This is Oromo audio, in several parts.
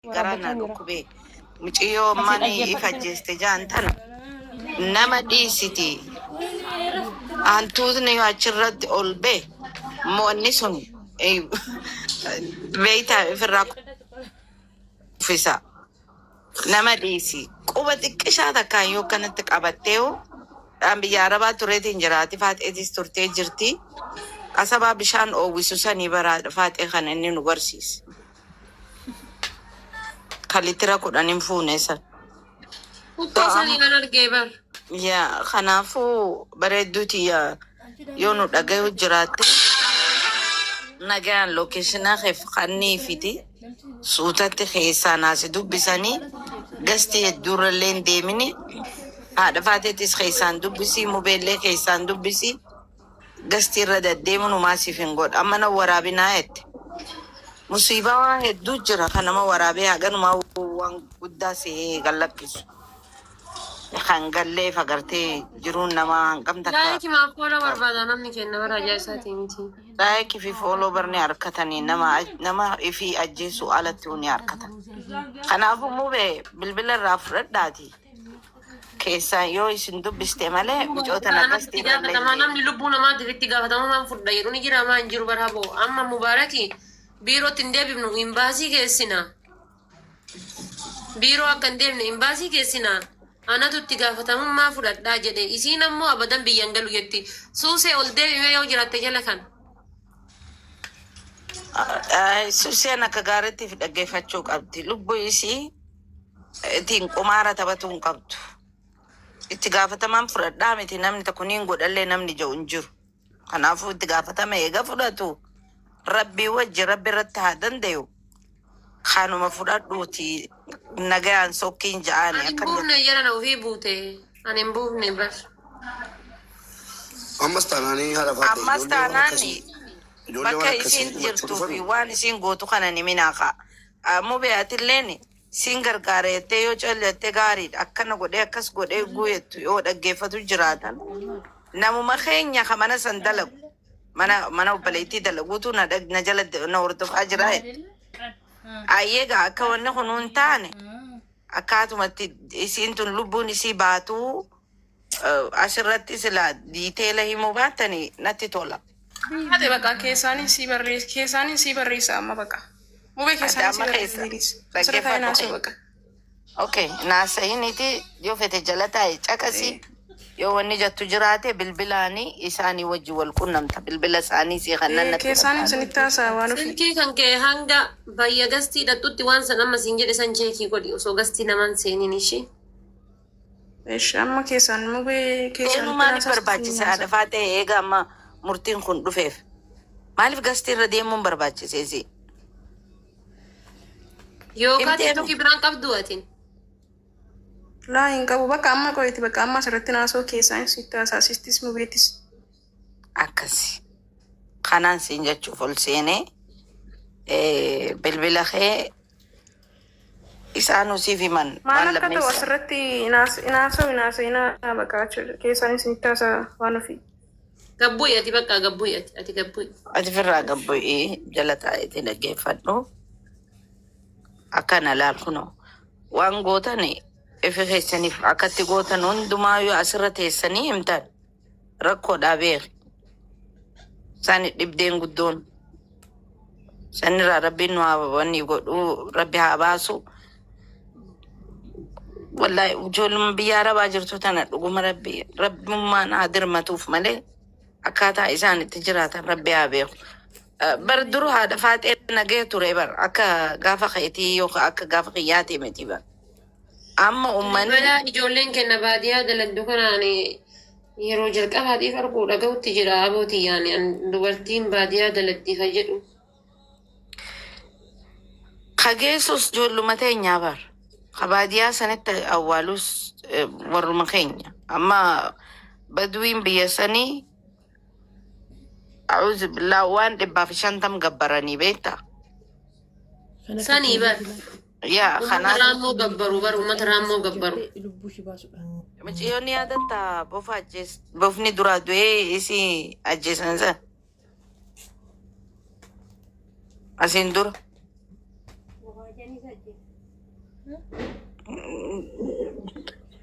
Garana dhukube muciyyoo mani ifa jeste jaantana nama dhiisiti hantuutni achirratti ol bee mo'anni sun beeyta ifirraa kuffisa nama dhiisi quba xiqqishaa takkaan yoo kanatti qabattee dhaan biyya arabaa tureetiin jiraati faaxeetis turtee jirti qasabaa bishaan oowwisu sanii baraadha faaxee kana inni nu barsiise. Kalitira kudhanin fuunesan. Uffisanii kan argeebar. Yaa kanaafuu bareedduuti yaa yoo nu dhagayu jiraatte nagaan lookeeshinaa keef kannii fiti suutatti keessaa naasi dubbisanii gasti hedduurrallee hin deemine haadha faateettis keessaan dubbisii mubeellee keessaan dubbisii gasti irra deddeemu numaasiif hin godha amma na waraabinaa jette. Musiibaa waan hedduu jira kan nama waraabee haganuma waan guddaa see gallakkisu. Kan gallee fagartee jiruun nama hanqamta akka. Daa'iki maaf foola barbaada namni kenna bara ajaa'isaatii miti. Daa'iki fi fooloo barni harkatanii nama ifi ajjeessu alatti ni harkatan. Kanaafuu mubee bilbila irraa fudhadhaati. Keessaan yoo isin dubbiste malee micoota naqasti illee. Namni lubbuu namaa diritti gaafatamummaan fudha yeroo ni jira maan jiru barhaaboo amma mubaaraki. Biiroo tindeebifnu imbaasii keessina. Biiroo akka hin deemne imbaasii keessina. Anatu itti gaafatamummaa fudhadhaa jedhe. Isiin ammoo abadan biyyan galu jetti. Suusee ol deebime yoo jiraatte jala kan. Suuseen akka gaariitti dhaggeeffachuu qabdi. Lubbuu isii ittiin qumaara taphatuu hin qabdu. Itti gaafatamaan fudhadhaa miti namni tokko niin godhallee namni jiru hin jiru. Kanaafuu itti gaafatama eega fudhatu. Rabbi wajji rabbi irratti haa dandayu kanuma fudhadhuuti nagaan sokkiin ja'aani akka buufne jara na ofii buute ani hin buufne bar ammas taanaani bakka isiin jirtuu fi waan isiin gootu kana ni minaaqa mubee atilleen siin gargaareettee yoo calleette gaariidha akkana godhee akkas godhee guuyettu yoo dhaggeeffatu jiraatan namuma keenya kamana san dalagu mana obboleettii dalaguutu na jala na hordofaa jira. Ayyeega akka wanni kun hin taane akkaatumatti isiin tun lubbuun isii baatu asirratti sila diiteela himuu baatanii natti tola. Ate bakka keessaanin si barreessa amma bakka. Mubee keessaanin si barreessa. Okay, naasa'initi yoo fete jala taa'e caqasii. Yoo wanni jattu jiraate bilbilaanii isaanii wajji wal qunnamta bilbila isaanii si kannan natti keessaanin sinitti haasaa waan ofii silkii kan kee hanga bayya gastii dhadhutti waan san amma siin jedhe san cheekii godhi osoo gastii naman seeniin ishee. Eesh amma keessaan mubee keessaan maaliif barbaachise adafaa ta'e eega amma murtiin kun dhufeef maaliif gastii irra deemuun barbaachiseesi? Yookaan tokki biraan qabdu atiin. Laa hin qabu bakka amma qoyeti bakka amma asirratti naasoo keessaan sitti haasasistis mubeetis. Akkasi. Kanaan siin jechuuf ol seenee bilbila kee isaan usiif himan. Maal akka ta'u asirratti inaasoo bakka keessaan sitti haasaa waan ofii. Gabbu'i ati bakka gabbu'i ati gabbu'i. Ati firraa gabbu'i jala taa'eeti dhaggeeffadhu. Akkana laal kunoo waan gootani. Ifi keessaniif akkatti gootan hundumaa yoo asirra teessanii himtan rakkoodhaa beeki. Isaanii dhibdeen guddoon. Sanirraa rabbiin nu haa wanni godhuu rabbi haa baasu. Wallaahi ijoolluma biyya arabaa jirtu tana dhuguma rabbummaan haa dirmatuuf malee akkaataa isaan itti jiraatan rabbi haa beeku. Bar duru haadha faaxee nagee ture bar akka gaafa keetii yookaan akka gaafa qiyyaatii miti bar. Amma ummanni bala ijoolleen kenna baadiyyaa dalagdu kanaan yeroo jalqabaatiif arguu dhaga'utti jira abootii yaani dubartiin baadiyyaa dalagdiifa jedhu. Kageessus ijoolluma teenyaa bar. Baadiyyaa sanitti awwaalus warruma keenya. Amma baduwiin biyya sanii a'uuzu billaa waan 150 gabbaranii beektaa. Sanii bar. Ya, karena ramu gabbaru baru umat ramu gabbaru. Macam ni ada tak bof ajes, bof ni dura dua isi ajes nanti. Asin dur.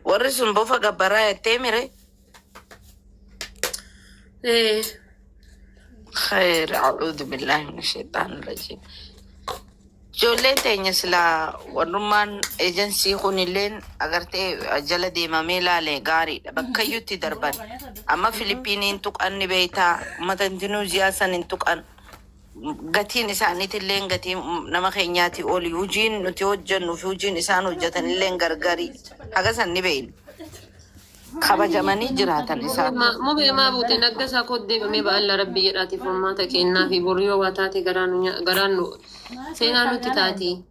ورسم بوفا قبرايا تيمري إيه خير. أعوذ بالله من الشيطان الرجيم. جولين تاني سلا ونمان ايجنسي خونيلين اغرتي جلا ديما ميلا لغاري بكيو تدربان اما فيلبينين توك ان بيتا متنتنو زياسا نتوك ان غتين اساني تلين غتي نما خينياتي اولي وجين نتوجن وفوجين اسانو جتن لين غرغري اغا سن بين خبا جماني جراتن اسان مو بما بوتي نقصا كود دي بمي بألا ربي جراتي فماتا كينا في بوريو واتاتي غرانو سينا نوتي تاتي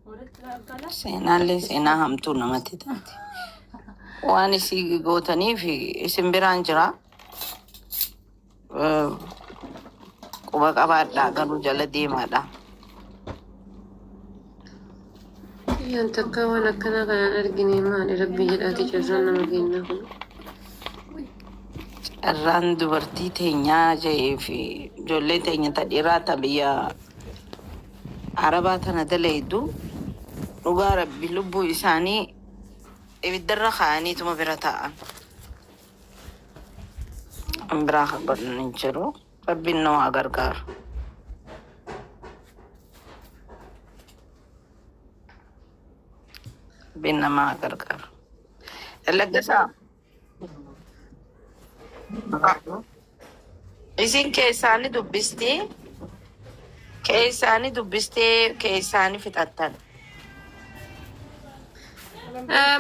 سينا اللي سينا همتو نمتي تاتي واني سي غوتني في اسم برانجرا قبا قبا دا غنو جل ديما دا ينتكا وانا كنا كان ارجني ما ربي جراتي جرنا مكينا كنا الران دبرتي تينيا جاي في جولي تينيا تديراتا بيا عرباتنا دليدو رغا ربي لبو إساني إبدر خاني تما برتاء أمبراخ بدن ننشرو ربي النوع غرغار بينا ما غرغار اللقصة إذن كيساني دبستي كيساني فتاتن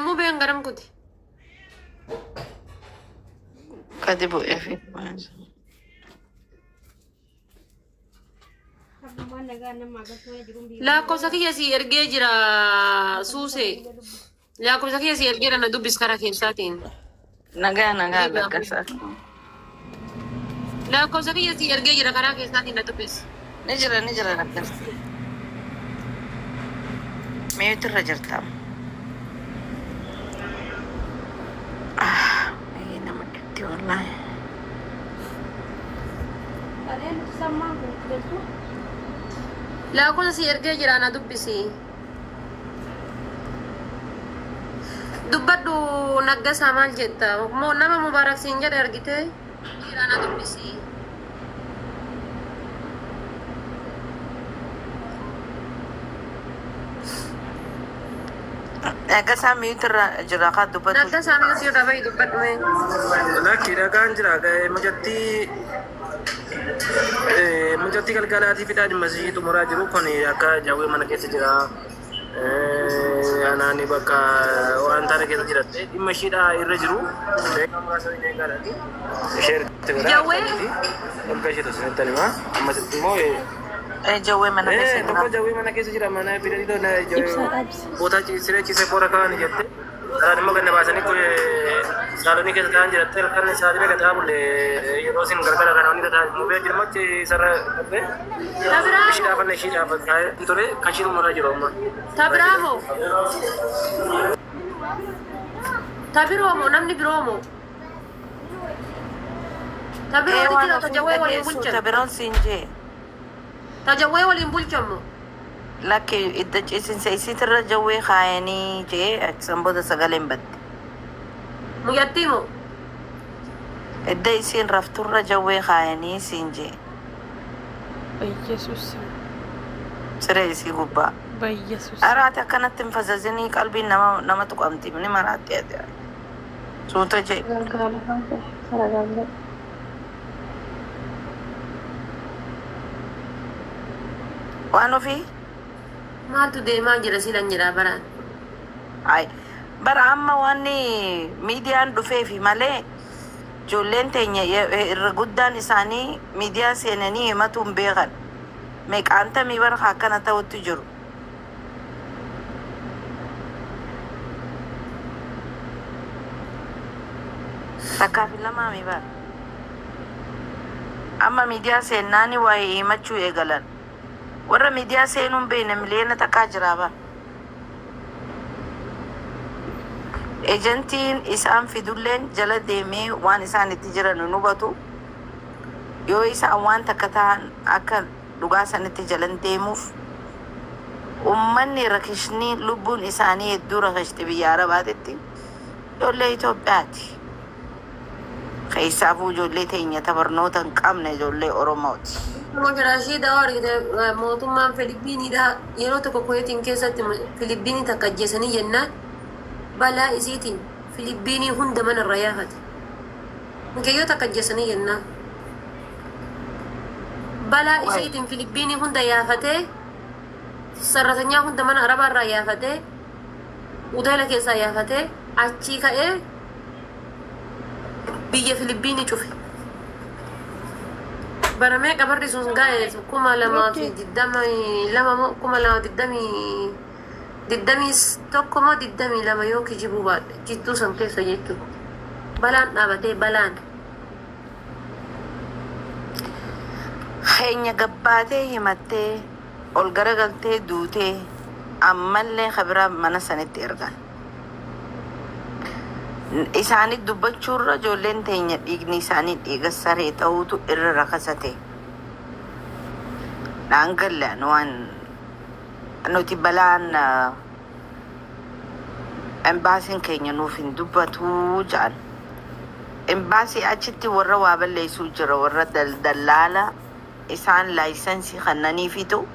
مو بين غرام كنتي كذبوا إفي لا كوساكي يسي ارجي جرا سوسي لا كوساكي يسي ارجي انا دوبس كارا كيساتين نغا لقصة لا كوساكي يسي ارجي جرا كارا كيساتين دوبس نجرة لقصة ميوت الرجل تام أين ما كنت والله لا كوساكي ارجي جرا انا دوبسي dubbadhu naggasaa maal jetta moo nama mubaarak siin jedhe argite jiraana dubbisi naggasaa miyuutirra jira kaa dubbatu naggasaa miyuutirra bahi dubbadhu mee lakki dhagaan jira mujatti galgalaatii fidhaa dhimma sii xumuraa jiru kun akka jawwee mana keessa jira. Anani bakka waan taane keessa jiratte dhimma ishiidhaa irra jiru beekaa muraasa illee gaadhaati ishee irratti godhaa olka ishee tosinitti anima ammas immoo jawwee mana keessa jira tokko jawwee mana keessa jira mana bidanii boota siree ciisee boora kaa'anii jette karaan immoo ganna baasanii saalonii keessa taa'an jiratte kan saalonii gad dhaabulle yeroo isin gargara kana wanni taa'an mubee jirmachi sarara dhabbee ishii dhaafanne ishii dhaafan ture kashiin mura jiru amma. Tabravo. Tabiromo namni biromo. Tabiro dikira tajawwe wali bulchan. tabiroon siinjee Tajawwe wali bulchan. lakki idda ciisinsa isiitirra jawwee kaayanii jee aksan booda sagaleen badde Muyattimo. idda isiin rafturra jawwee kaayanii siinjee በኢየሱስ siree isii gubbaa በኢየሱስ araati akkanatti hin fazazinii qalbiin nama tuqamti ni maraatti ade suuta jee waan ofii Maaltu deemaa jira silan jedhaa baraan. ay bara amma wanni miidiyaan dhufeefi malee ijoolleen teenya irra guddaan isaanii miidiyaa seenanii himatu hin beekan meeqaantamii bara akkana ta'utti jiru takkaafi lamaami bara amma miidiyaa seennaani waa'ee himachuu eegalan warra miidiyaa seenuun beekne miliyoona takkaa jiraa bara ejentiin isaan fidulleen jala deemee waan isaan itti jiran hin hubatu yoo isaan waan takka ta'an akka dhugaa sanitti jalan deemuuf ummanni rakishni lubbuun isaanii hedduu rakashte biyya Arabaatitti ijoollee Itoophiyaati. Keessaafuu ijoollee teenya tabarnoota hin qabne ijoollee Oromooti. Rashid Awar mootummaan Filipiiniidha yeroo tokko Kuwaitiin keessatti Filipiinii takka ajjeesanii jennaan balaa isiitiin Filipiinii hunda mana irraa yaafate. Mucayyoo takka ajjeesanii jennaan balaa isiitiin Filipiinii hunda yaafatee sarratanyaa hunda mana Arabaa irraa yaafatee hoteela keessaa yaafatee achii ka'ee biyya Filipiinii cufe. Baramee qabarri sun gaa'e kuma lamaa fi digdamii tokko moo 22 yoo kijibuu baadhe jidduu san keessa jechuudha. Balaan dhaabatee balaan. Keenya gabbaatee himattee ol garagaltee duutee ammallee kabira mana sanitti ergan. Isaanii dubbachuurra ijoolleen teenya dhiigni isaanii dhiiga saree ta'uutu irra rakasate. Dhaangallaan waan nuti balaan embaasiin keenya nuuf hin dubbatu jedhan. Embaasii achitti warra waa balleessuu jira warra dallaala isaan laayisensii kannaniifitu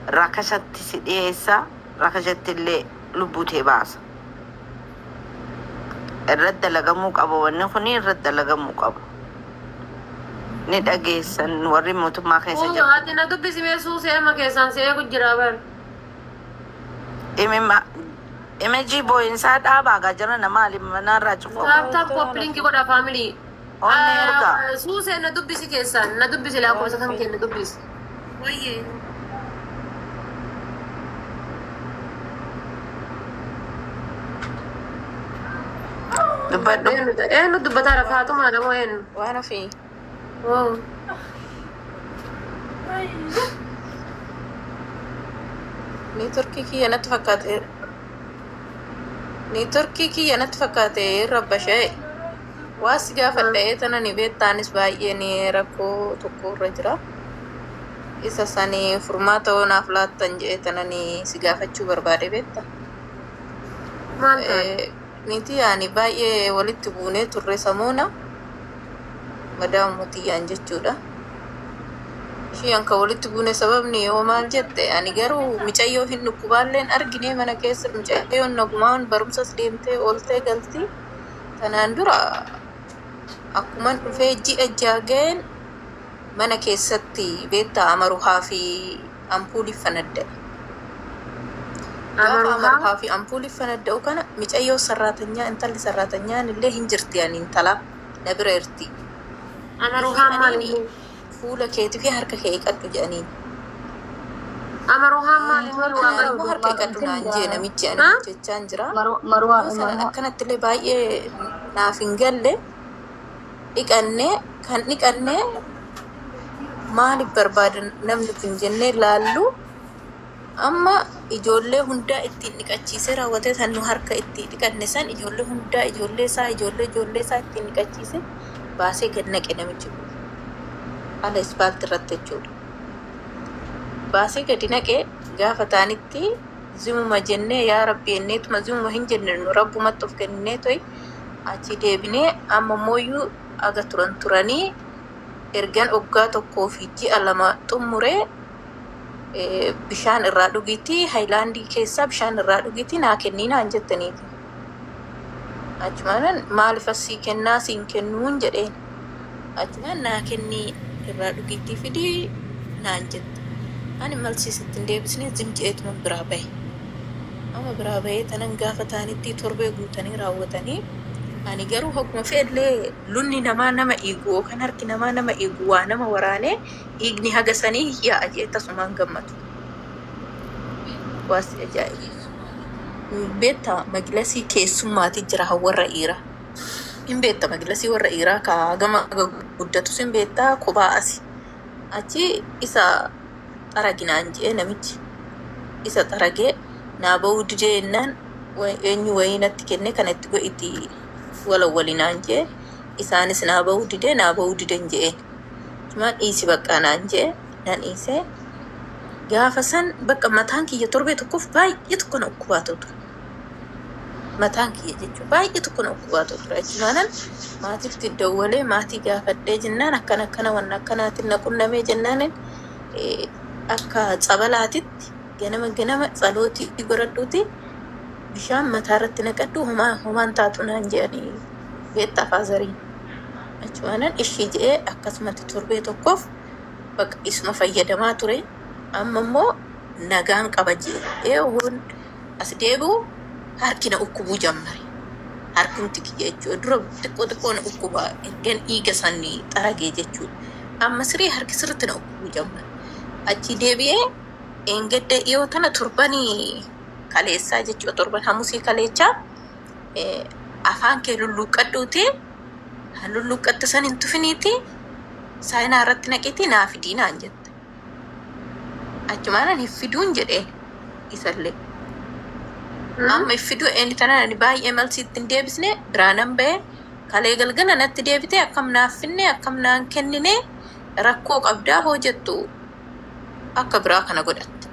rakasatti si dhiyeessa rakasatti illee lubbutee baasa. Irratti dalagamuu qaba wanni kuni irratti dalagamuu qaba. Ni dhageessan warri mootummaa keessa jiru. Ati na dubbisi meesuu seema keessaan see gujjiraa bar. Imejii boo'insaa dhaabaa gaa jira nama manarraa cufa. Taap koppiliinki godha faamilii. Onni erga. Suusee na dubbisi keessaan na dubbisi lakkoofsa kan kee na dubbisi. Wayyee. Dubbadhu. Eenyu dubbataa rafaatumaa namoo eenyu? Waan ofii. Neetworkii kiyya natti fakkaate rabbashee waas gaafadhee tana ni beektaanis baay'een rakkoo tokko irra jira. Isa sanii furmaata naaf laattan jedhee tana ni si gaafachuu barbaade beekta. Maal ta'e? Niti yaani baay'ee walitti buunee turre samuuna madaamuutiyyaan jechuudha. Isheen kan walitti buune sababni yoo maal jette ani garuu micayyoo hin dhukkubaalleen argine mana keessa micayyoon nagumaan barumsas deemtee ooltee galti. Tanaan dura akkuman dhufee ji'a jaageen mana keessatti beektaa amaruhaa fi ampuulii fanadda'e. Amaruhaa fi ampuulii fanadda'u kana micayyoo sarraatanyaa intalli sarraatanyaan illee hin jirti ani intala na bira jirti. Amaruhaa maali? Fuula keetii fi harka kee qaddu jedhaniin. Amaruhaa maali? Ammoo harka qaddu naan jee namichi ani jechaan jira. Sana akkanatti illee baay'ee naaf hin galle dhiqannee kan dhiqannee maaliif barbaadan namni kun jennee laallu amma ijoollee hundaa ittiin dhiqachiisee raawwatee san nu harka ittiin dhiqanne san ijoollee hundaa ijoollee isaa ittiin dhiqachiise baasee gad naqe namichi kun. Ala ispaaltii irratti jechuudha. Baasee gadi naqee gaafa taanitti zimuma jennee yaa rabbi jenneetuma zimuma hin jenne nu rabbumatti of kennee to'i achi deebinee amma mooyyuu aga turanii ergan oggaa tokkoo fi ji'a lama xummuree bishaan irraa dhugiitii haayilaandii keessaa bishaan irraa dhugiitii naa kennii naan jettaniiti. Achumaan maaliif asii kennaa siin kennuun jedheen. Achumaan naa kennii irraa dhugiitii fidii naan jette. Ani malsiisitti hin deebisnee zimji'eetuma biraa bahe. Amma biraa bahee tanan gaafa taanitti torbee guutanii raawwatanii ani garuu hogguma fe'ellee lunni namaa nama eegu yookaan harki namaa nama eegu waa nama waraanee dhiigni hagasanii yaa'a jee tasumaan gammadu. Waasi ajaa'iba. Beektaa majlisii keessummaatii jira warra dhiiraa. Hin beekta majlisii warra dhiiraa ka gama guddatus hin beektaa kophaa asi. Achi isa xaraginaan jee namichi. Isa xaragee naa bahuu didee jennaan eenyu wayii natti kenne kan itti go'itti walawwalinaan jee isaanis naa bahuu dideen jeen. Cumaan dhiisi baqqaa naan jee nan dhiisee gaafa san bakka mataan kiyya torbee tokkoof baay'ee tokko na ukkubaatu ture. Mataan kiyya jechuun baay'ee tokko na ukkubaatu ture jechuudhaan maatiitti dawwalee maatii gaafadhee jennaan akkana waan akkanaatiin na qunnamee jennaan akka tsabalaatitti ganama tsalootii godhadhuuti bishaan mataa irratti naqadhu homaan taatu naan jedhanii beektaa faazariin jechuudhaan ishii jedhee akkasumatti torbee tokkoof bakka isuma fayyadamaa ture. Amma immoo nagaan qaba jedhee waan as deebi'u harki na ukkubuu jammare. Harkumti kiyya jechuudha. Dura xiqqoo na ukkubaa ergan dhiiga sanii xaragee jechuudha. Amma siree harki sirriitti na ukkubuu jammare. Achi deebi'ee engadda dhiyoo tana torbanii kaleessaa jechuudha. Torban hamusii kaleechaa afaan kee lulluuqqadhuuti. Lulluuqqatta san hin tufiniiti. Saayinaa irratti naqeeti naa fidii naan jette. Achumaan fiduun jedheen isallee. Amma fiduu inni tanaan baay'ee malsiitti hin deebisne biraanan ba'e kalee galgala natti deebite akkam naaf finne akkam naan kennine rakkoo qabdaa hoo jettu akka biraa kana godhatte.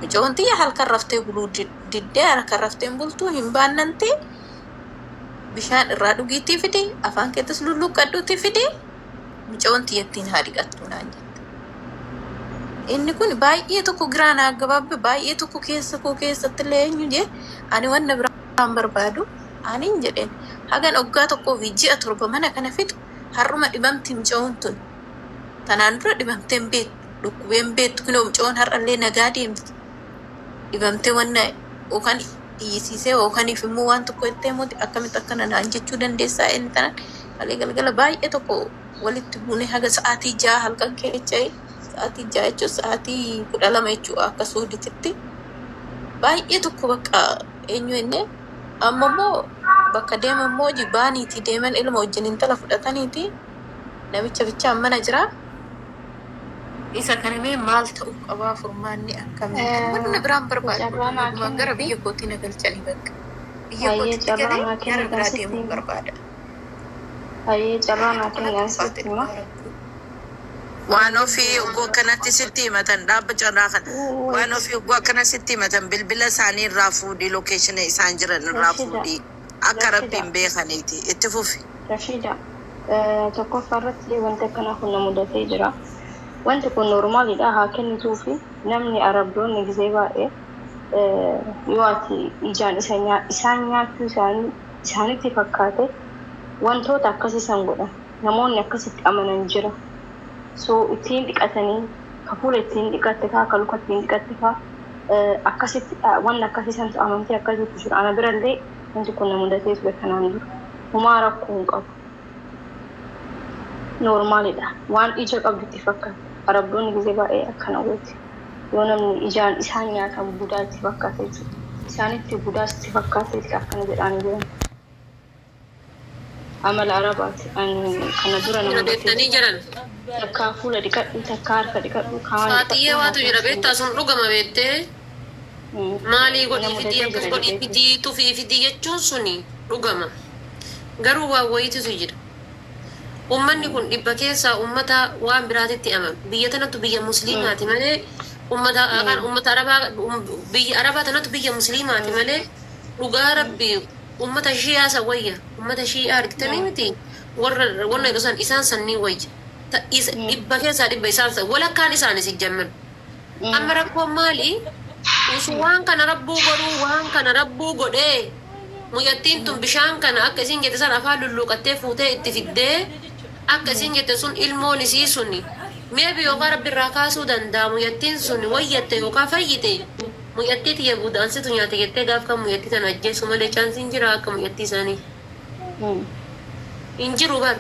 Mucoon tiyya halkan raftee buluu diddee halkan raftee bultuu hin baannanti bishaan irraa dhugiitii fidi afaan keettis lulluuqqadhuutii fidi mucoon tiyyattiin haa dhiqattu naan jette. Inni kun baay'ee tokko giraana gabaabbe baay'ee tokko keessatti illee eenyu jee ani wanna biraan barbaadu ani hin jedheen hagan oggaa tokkoo fi ji'a torba mana kana fidu har'uma dhibamti mucoon tun tanaan dura dhibamteen beektu dhukkubeen beektu kunoo mucoon har'allee nagaa deemti dhibamtee wanna yookaan iyyisiisee yookaaniif immoo waan tokko ittee mooti akkamitti akkana naan jechuu dandeessaa inni tanaan kalee galgala baay'ee tokko walitti buune haga sa'aatii 6 halkan keecha'e. Sa'aatii 6 jechuun sa'aatii 12 jechuudha akka suudititti baay'ee tokko bakka eenyu inni amma immoo bakka deeman immoo jibbaaniiti deeman ilma wajjin intala fudhataniiti namicha bichaan mana jira isa kanamee maal ta'uu qabaa furmaanni akkamii wanna biraan barbaadu gara biyya kootii na galchanii bakka biyya kootii galee gara biraa deemuu barbaada. Hayyee carraa naa kennan sitti hima. Waan ofii uggoo akkanatti sitti himatan dhaabba carraa kana waan ofii uggoo akkana sitti himatan bilbila isaanii irraa fuudhii lookeeshina isaan jiran irraa fuudhii akka rabbiin beekaniiti itti fufi. Rashida tokkoffaa irratti wanti akkana kun na mudatee jira. Wanti kun noormaalidha haa kennituu fi namni arabdoonni gisee baay'ee yoo ati ijaan isaan nyaachuu isaanitti fakkaate wantoota akkasiisan godhan namoonni akkasitti amanan jira. So ittiin dhiqatanii kafuula ittiin dhiqatte kaa luka ittiin dhiqatte kaa akkasitti waan akkasiisan amantii akkasitti jira. Ana birallee wanti kun na mudatee ture kanaan dura humaa rakkoo hin qabu. Noormaalidha waan ija qabdutti fakkaata. Arabdoonni gisee baay'ee akkana gooti. Yoo namni ijaan isaan nyaatan budaa itti fakkaate jechuudha. Isaanitti budaa itti fakkaate akkana jedhaanii jiran. Amala arabaati kana dura nama beektanii jiran takkaa fuula dhiqadhu takkaa harka dhiqadhu kaan haatiyyee waatu jira beektaa sun dhugama beektee maalii godhii fidii akkas godhii fidii tufii fidii jechuun suni dhugama garuu waan wayititu jira ummanni kun dhibba keessaa ummata waan biraatitti amanu biyya tanattu biyya musliimaati malee ummata arabaa biyya arabaa tanattu biyya musliimaati malee dhugaa rabbii ummata shi'aa san wayya ummata shi'aa argitanii miti warra idosan isaan sannii wayya dhibba keessaa dhibba isaan san walakkaan isaanis ijjamman amma rakkoon maali usu waan kana rabbuu godhee muyyattiin tun bishaan kana akka isin jette san afaan lulluuqattee fuutee itti fiddee akka isin jette sun ilmoon isii suni meebi yookaan rabbi irraa kaasuu danda'a muyyattiin sun wayyatte yookaan fayyite muyyattii tiyya budaansitu nyaate jettee gaaf kan muyyattii tana ajjeessu malee chaansiin jira akka muyyattii isaanii hin jiru bar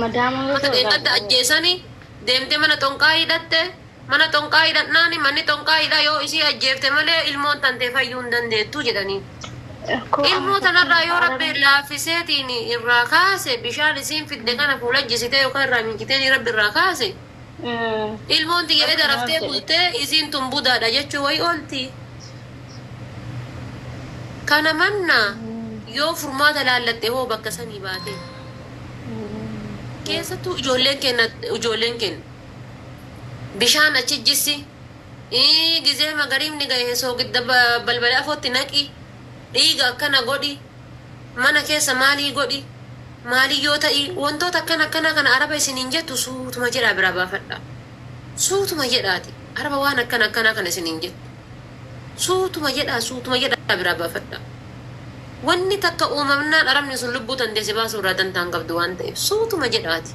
mata deeqadda ajjeesanii deemte mana tonqaa hidhannaani manni tonqaa hidha yoo isii ajjeefte malee ilmoon tantee fayyuu hin dandeettu jedhanii ilmoo tanarraa yoo rabbi laaffiseetiin irraa kaase bishaan isiin fidde kana fuulajjisitee yookaan irraa miikiteen rabbi irraa kaase ilmoon tiyya eda raftee bultee isiin tun budaadha jechuu wayi oolti kana manna yoo furmaata laallatte hoo bakka sanii baate keessattuu ijoolleen kenna bishaan achi jissi gizee magariibni gahe soogidda balbala afootti naqi dhiiga akkana godhi mana keessa maalii godhi maalii yoo ta'i wantoota akkana kana araba isiniin jettu suutuma jedhaa biraa baafadha suutuma jedhaati araba waan akkana kana isiniin jettu suutuma jedhaa biraa baafadha wanni takka uumamnaan arabni sun lubbuu tandeesse baasuu irraa dantaan qabdu waan ta'eef suutuma jedhaati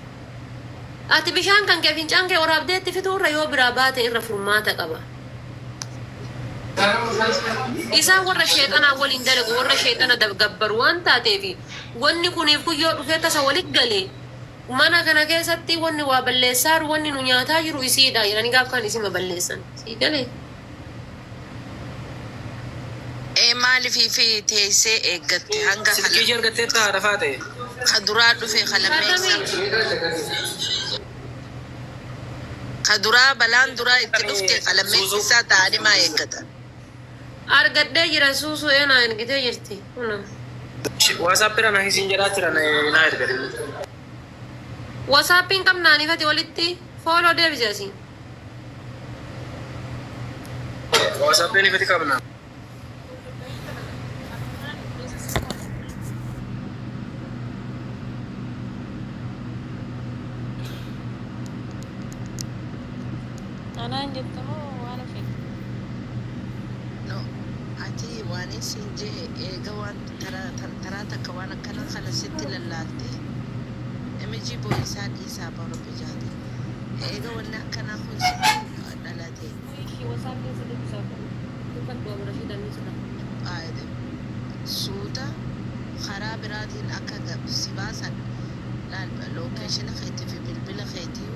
ati bishaan kan kee fincaan kee waraabdeetti fituu irra yoo biraa baate irra furmaata qaba isaan warra sheexanaa waliin dalagu warra sheexana gabbaru waan taateefi wanni kuniif kuyyoo dhufee tasa walit galee mana kana keessatti wanni waa balleessaaru wanni nu nyaataa jiru isiidha jedhanii gaaf kan isima balleessan sii galee maaliif fi teessee eeggatte hanga silkii ergattee rafaa ta'e kaduraa dhufe kalameessa kaduraa balaan duraa itti dhufte kalameessisaa ta'anii maa eeggatan argadhee jira suusuu eenaa ergitee jirti WhatsApp irra na isin jedhaa jira na ergate WhatsAppiin qabnaanifati walitti fooloo deebise asii WhatsApp ifati qabna Anaan jettamoo waan ofi no ati waan isin jee eega waan taraa takka waan akkana kana sitti lallaatte emiji boolisaa dhiisaa baru bijaate eega wanni akkanaa kun sitti dhalate suuta karaa biraatiin akka si baasan lookeeshina keetii fi bilbila keetii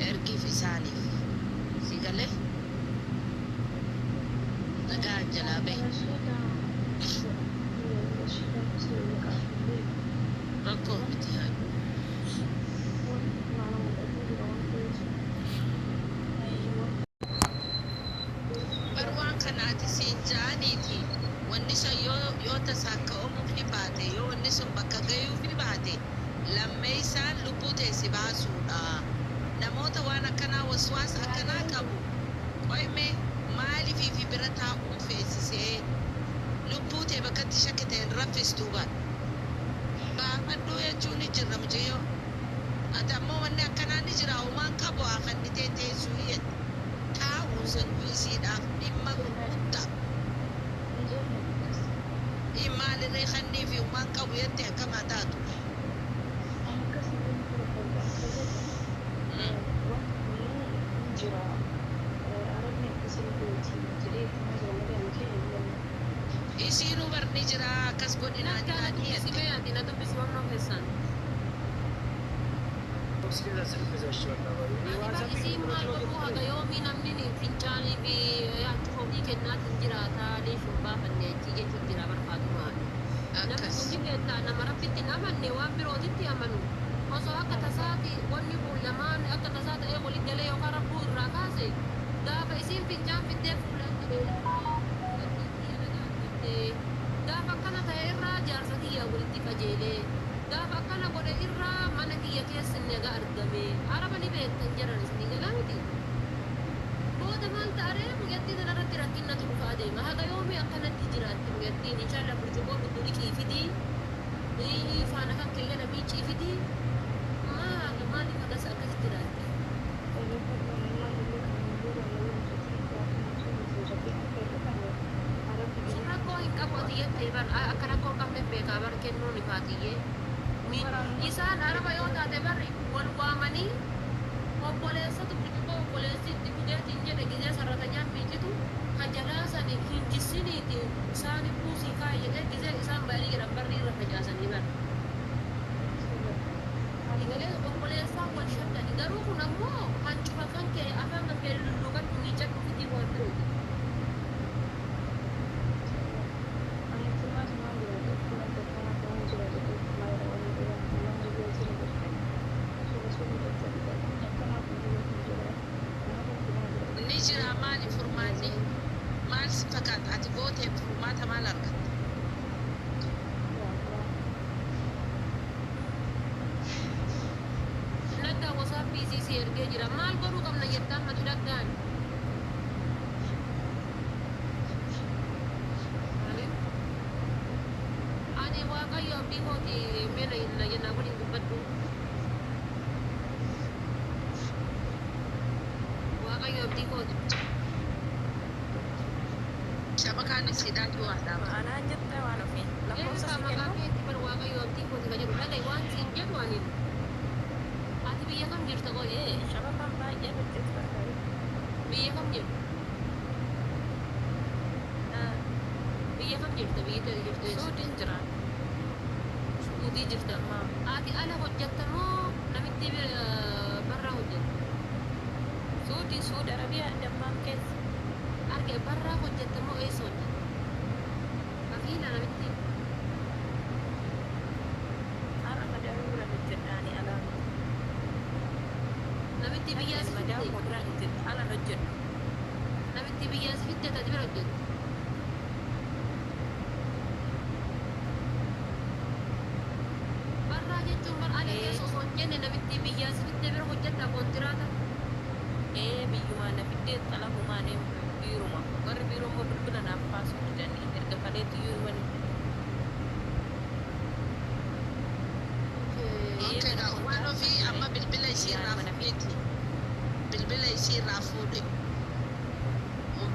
ergiif isaaniif si galee nagaan jalaa bahe rakkoo miti haadhu barwaan kanaati siin jaaniiti wanni sun yoo tasaakka oomuuf ni baate yoo wanni sun bakka gayuuf ni baate lammeeysaan lubbuu teessi baasuudha namoota waan akkanaa waswaasa akkanaa qabu qoyme maalifii fi bira taa'uun feesisee lubbuu tee bakkatti shakkiteen raffistuu ban baafadhuu jechuun ni jirra mucayyoo ati ammoo wanni akkanaa ni jira uumaan qabu akannitee teessuu yette taa'uun sanuu isiidhaaf dhimma gurguddaa maalirree kannii fi uumaan qabu yette akkamaa taatu isiinuu barni jira akkas godhinaa jaanii simee ati na dubbisi wannoo keessaan isiin maal godhuu haga yoomii namni fincaanii fi yaachufootii kennaatiin jiraata leeshuun baafanne achi jechuun jira barbaadu maali namni hundi keessaa nama rabbitti hin amanne waan birootitti amanu osoo akka tasaati wanni kun lamaan akka tasaa ta'ee walitti galee yookaan rabbuu irraa kaase gaafa isiin fincaan fiddee fuulatti gaafa akkana ta'e irraa jaarsa kiyya walitti qajeelee gaafa akkana godhe irraa mana kiyya keessa naga argame araba ni beektan jedhan isinii galaa miti booda maal ta'aree muyyattii sanarratti rakkinnatu dhufaa deema haga yoomii akkanatti jiraatti muyyattiin inshaallah burcuqoo dhudhuuri kiifidii faana kan keeyyana miicii fidii maaliif agas akkasitti jiraatti rakkoo hin qabu ati jettee bar akka rakkoo qabne beekaa bar kennuun ifaatiyyee isaan araba yoo taate barri wal waamanii obboleessatu burcuqoo obboleessi itti bugeetiin jedhe gizee sarratanyaan miicitu kan jalaa sani hin jissiniiti isaan buusii kaayyate gizee isaan ba'anii jedhan barri irra facaasanii bar obboleessaan wal shaddani garuu kun ammoo kan cufa kan kee afaan kan kee lulluuqatu miicadhu fitii waan birooti ni jira maali furmaanni maal si fakkaata ati gootee furmaata maal argatta naggaa gosaa PCC ergee jira. Maal godhuu qabna jettaan matu dhaggaan. Ani waaqayyo abdii kooti meena hinna jennaa kun hin dubbadhu. Waaqayyo abdii kooti. Shabakaan isiidhaan du'aadha. Anaan jettee waan ofii lakkoofsa Eessa si maqaa kennu keetti bar waaqayyo abdii kooti ka jedhu dhagaye waan siin jedhu ani. Ati biyya kam jirta qoye? shabakaan baay'ee hojjetu Biyya kam jirta? Biyya kam jirta? Biyya ta'e jirta? suudiin jira Suudii jirta. Ati ala hojjetta moo namitti barra hojjetta? suudii suud arabiyaa dammaan keessa Arge barra hojjetta moo eessa hojjetta? Wakiila namitti. har'a madaa'uu bira hojjedhaani alaan Namitti biyyaa si madaa'uu fidde. biraa hojjedhu alaan hojjedhu Namitti biyyaa si fidde tati bira hojjetta. Barraa jechuun bar ala keessa osoo hin jenne namitti biyyaa si fidde bira hojjetta kontiraata. biyyumaa na fiddee xalagumaan biiruma warri biirummoo bilbila naaf baasuu didanii erga faleetti yuuman Waan ofii amma bilbila isiirraa fuudheeti. Bilbila isiirraa fuudhe.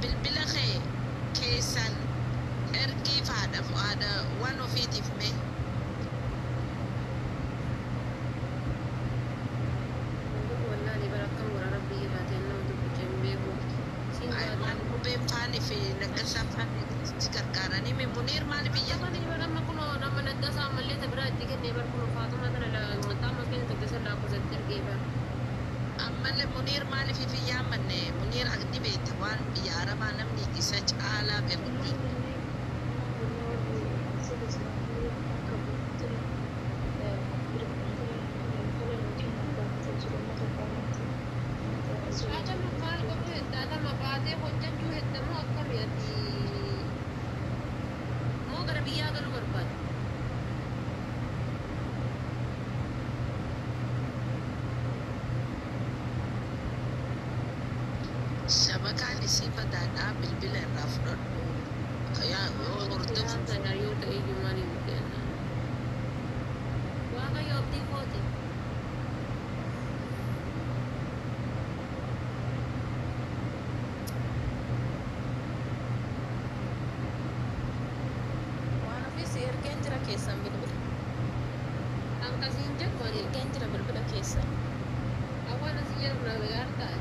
Bilbila kee keessan ergiif haadha waan ofiitiif mee. Wallahi bara akkam waraana biyya baatee nama dubbicha hin beeku. Siin Waan qubeen faanii fi naggasaan faanii itti gargaaranii mee Muniir maali biyya Yakani bara amma kuno nama naggasaa mallee ta biraa itti kennee bar kuno faatuma tana maxxanuma keenya taggasa laakkusatti ergee bara. ammallee Muniir maaliif biyyaa manne Muniir haqni beekta waan biyya Arabaa namni isa caalaa beeku jiru. Adama maal godhu hedda adama baatee hojjechuu hedda moo akkami ati moo gara biyyaa galuu barbaada? Shabakaan isii badaadhaa bilbila irraa fudhadhu. Yoo hordofu Sana yoo ta'e iyyuu maal hin kenna? Waaqayyo abdii kooti. waan ofii si ergeen jira keessan bilbila Akkasiin jedhu ani ergeen jira bilbila keessan awwaan asii jedhu na gargaartaa.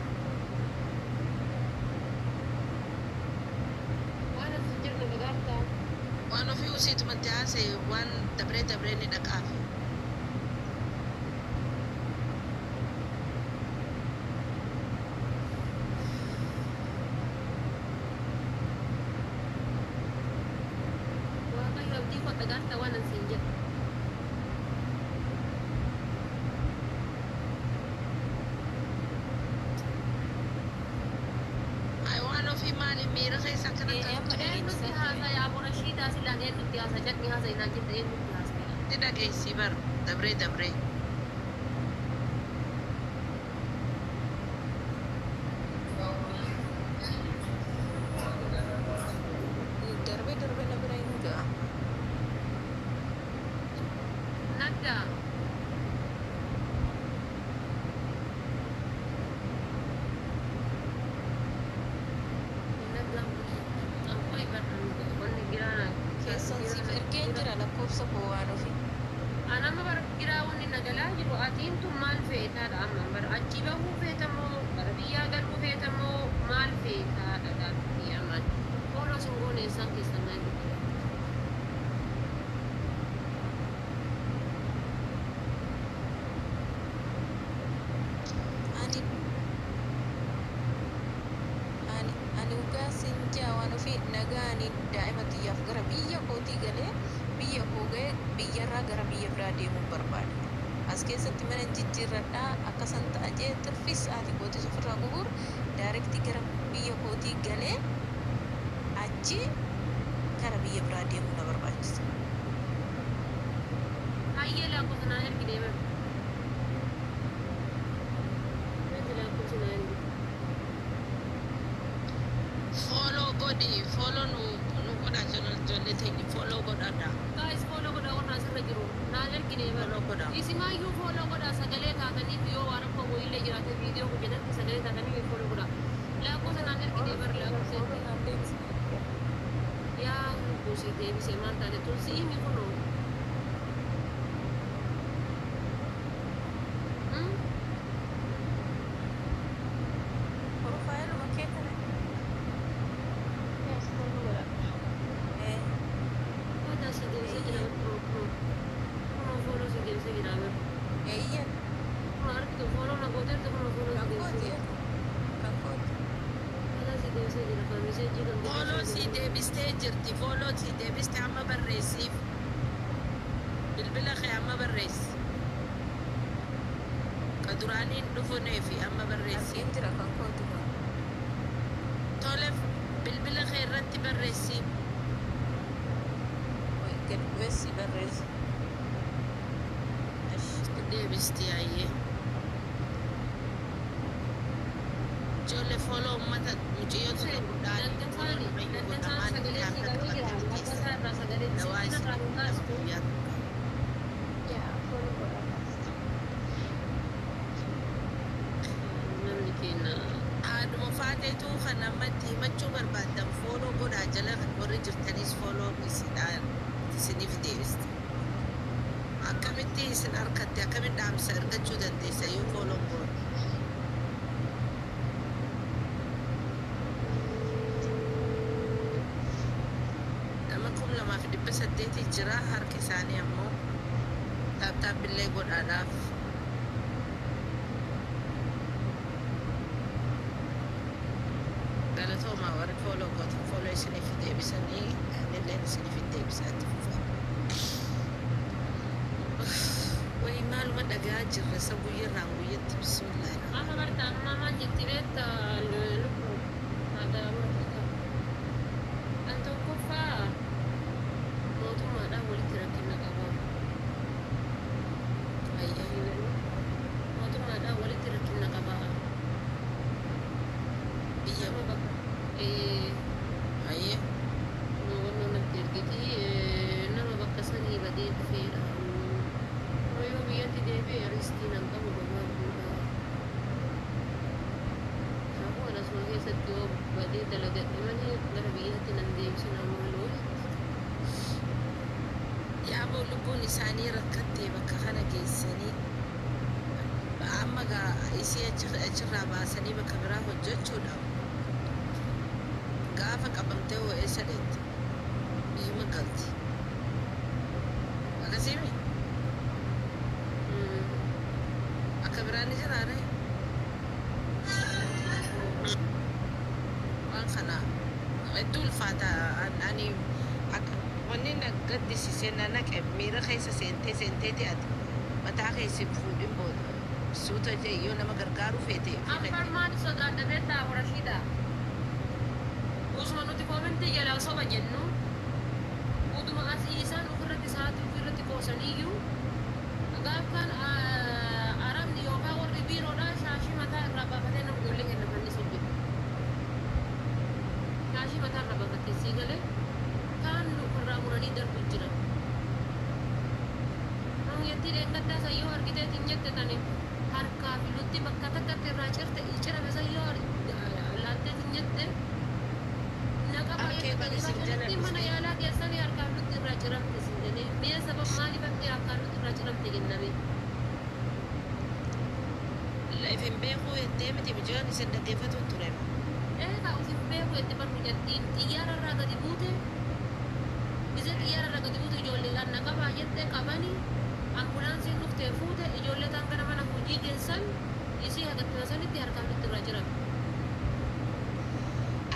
Waan asii jedhu na gargaartaa. waan ofii usiitumatti haasa'e waan dabree ni dhaqaaf. Waaqayyo abdii koo dhagaartaa waan asiin jedhu. Waan ofii maali miira keessa akkana Eenyutti haasaa yaa bora shiidaa silaan eenyutti haasaa jadni haasaa inaan jette eenyutti haasaa. itti dhageessii bar dabree. darbee na bira hin ga'a Nagdaa. Nagdaan kun ibarra wanni giraana keessan siif ergeen jira lakkoofsa koo waan ofii anama bara giraa wanni nagalaa jiru atiin tun maal feetaadha amma bara achi bahuu feetamoo bara biyyaa galuu feetamoo maal feetaadha gaaffii aman fooloo sin goone isaan keessan naa jiru. ani ani ugaa sin jaa waan ofii nagaanii daa'ima xiyyaaf gara biyya kootii galee biyya koo ga'e biyyarraa gara biyya biraa deemuun barbaada as keessatti mana jijjiirradhaa akkasan ta'a jee tirfis haati kootis ofirraa gubuur daarekti gara biyya kootii galee achi gara biyya biraa deemuu na barbaachisa. Hayyee laakkoota naan ergi deeman. follow nu godha ijoollee teenya follow godhadha. Guys, follow godha warra asirra jiru. Naan argine bara. Follow godha. Isimaayyuu follow godha sagalee taataniif yoo waan akka wayiillee jiraate viidiyoo hojjetatti sagalee taataniif follow godha. Lakkoofsa naan argine bara lakkoofsa. Yaa buusii deebisee maal taate tun si'imi kunoo. Profaayiluma kee kana. Ada si deebisee jira kunoo follow si deebisee jira bara. Eeyyan. Kunoo argitu follow na gooteerti kunoo follow si Kan deebisee kooti. jira. Kan kooti. Ada si deebisee jira kan meseejii kan Follow si deebistee jirti. Follow si deebistee amma barreessiif. Bilbila kee amma barreessi. Ka duraaniin dhufunee fi amma barreessi. Argin jira kan kooti kun. Tole bilbila kee irratti barreessi. Gad bu'eessi barreessi. Deebistii ayyee. Ijoollee follow uummata mucayyoo ture guddaanii Dandasaani sagalee siigamee jira. Lakkoofsa irraa sagalee Dawaa siigamee irraa hin kaasu. guyyaa Namni keenya haadhuma faateetu kan ammatti himachuu barbaadan fooloo godhaa jala warri jirtanis fooloo isiniif deebiste. Akkamitti isin harkatti akkamitti dhaamsa argachuu dandeessa yoo fooloon godha. Nama 2800 jira harki isaanii ammoo taaptaapillee godhaadhaaf. Galatooma warri fooloo gootan fooloo isiniif deebisanii anilleen isiniif deebisaatti fufa. Wayi maaluma dhagaa jirra isa guyyarraan guyyatti bismillaahi. amma bartaan mamaan jetti beekta lubbu haadha marfata. Kan tokkoffaa mootummaadhaan walitti rakkina qaba. Mootummaadhaan walitti rakkina qaba. Biyya Nama bakka baay'ee Nono natti ergiti nama bakka sanii badee dhufeedha. Yoo biyyatti deebi'e riskii nan qabu gabaabuudha. Kanaafuu alasuma keessatti yoo badee dalagadhe malee gara biyyaatti nan deebisu naannoo loon. yaaboo lubbuun isaanii rakkattee bakka kana geessanii amma isii achirraa baasanii bakka biraa hojjechuudha. Gaafa qabamtee hoo eessa deetti? Biyyuma galti. Akkasiimi? Akka biraan ni jiraare? Waan kana hedduu ulfaataa ani wanni na gaddisiisee na naqe miira keessa seenteeti ati mataa keessa fuudhin booda suuta jee yoo nama gargaaru feete Amma maal sodaadhamee taa'u rashiidha. Usuma nuti koomentii jalaa soba jennu utuma asii isaan ofirratti sa'aatii ofirratti qoosaniyyuu gaafaan arabni yookaan warri biiroodhaa shaashii mataa irraa baafatee nama ijoollee kenna fannis hojjetu. Shaashii mataa irraa baafatee sii galee kaan irraa muranii darbu jira. Namuyattii deeggaddaa sayyoo argiteetiin jette tani harkaa fi lutti bakka takkatti irraa cirame sayyoo laatteetiin jette naqa baay'ee mana yaalaa keessanii harkaan lutti irraa ciramte sin jedhee mi'a sabab maaliif akka harkaan lutti irraa ciramte kenname. Ifin beekuu jettee miti mijoon isin dhaggeeffatu ture. Eegaa usiif beeku jette barnu jettiin xiyyaara irraa gadi buute bise xiyyaara irraa gadi buute ijoolleedhaan naqa baay'ettee qabanii ambulaansiin dhuftee fuute ijoollee tan kana mana hojii geessan isii hagattuma sanitti harkaan lutti irraa cirame.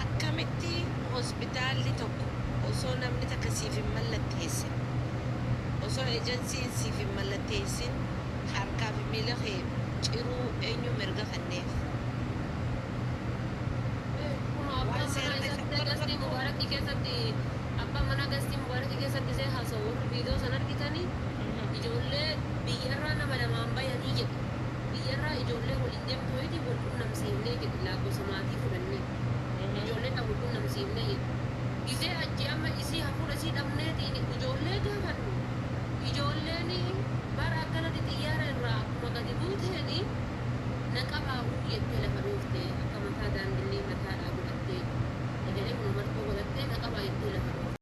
Akkamitti hospitaalli tokko osoo namni takka siif hin mallatteessin osoo ejensiin siif hin mallatteessin harkaa fi miila kee ciruu eenyu mirga kenneef.